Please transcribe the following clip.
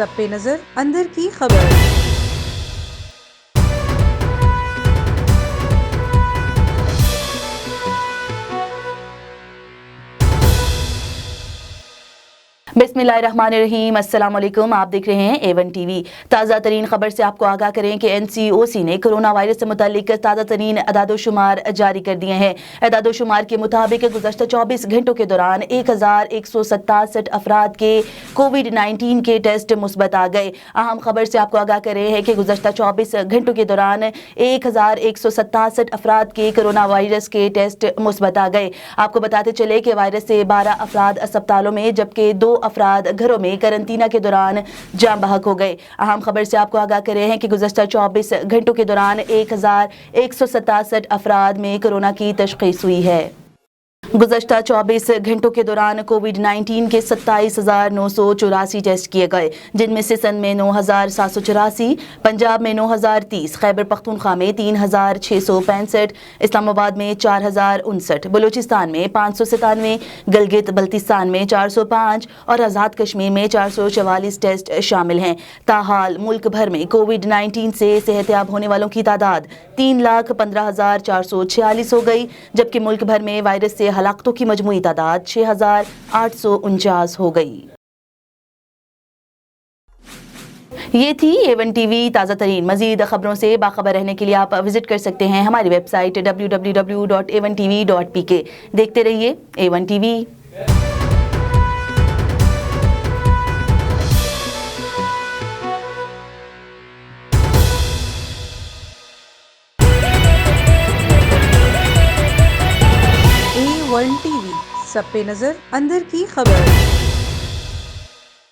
सब पे नजर अंदर की खबर। बिस्मिल्लाहिर्रहमानिर्रहीम, अस्सलाम वालेकुम। आप देख रहे हैं A1 टीवी। ताज़ा तरीन खबर से आपको आगाह करें कि NCOC ने कोरोना वायरस से मुतालिक ताज़ा तरीन अदादोशुमार जारी कर दिए हैं। अदादोशुमार के मुताबिक गुज़श्ता 24 घंटों के दौरान 1167 अफराद के कोविड-19 के टेस्ट मुस्बत आ गए। अहम खबर से आपको आगाह कर रहे हैं कि गुज़श्ता 24 घंटों के दौरान 1167 अफराद के कोरोना वायरस के टेस्ट मुस्बत आ गए। आपको बताते चले कि वायरस से 12 अफराद अस्पतालों में जबकि 2 अफराद घरों में करंतना के दौरान जान बहक हो गए। अहम खबर से आपको आगाह कर रहे हैं कि गुज़श्ता 24 घंटों के दौरान 1167 अफराद में कोरोना की तशख़ीस हुई है। गुज़श्ता 24 घंटों के दौरान कोविड-19 के 27,984 टेस्ट किए गए, जिनमें से सिंध में 9,784, पंजाब में 9,030, खैबर पख्तूनख्वा में 3,665, इस्लामाबाद में 4,059, बलूचिस्तान में 597, गिलगित बल्तिस्तान में 405 और आज़ाद कश्मीर में 444 टेस्ट शामिल हैं। ताहाल मुल्क भर में कोविड-19 से सेहतयाब होने वालों की तादाद 3,15,446 हो गई, जबकि मुल्क भर में वायरस से हलाकतों की मजमूई तादाद 6,849 हो गई। ये थी A1 टीवी ताज़ा तरीन। मज़ीद ख़बरों से बाखबर रहने के लिए आप विजिट कर सकते हैं हमारी वेबसाइट www.a1tv.pk। देखते रहिए A1 टीवी। A1 टीवी, सब पे नजर अंदर की खबर।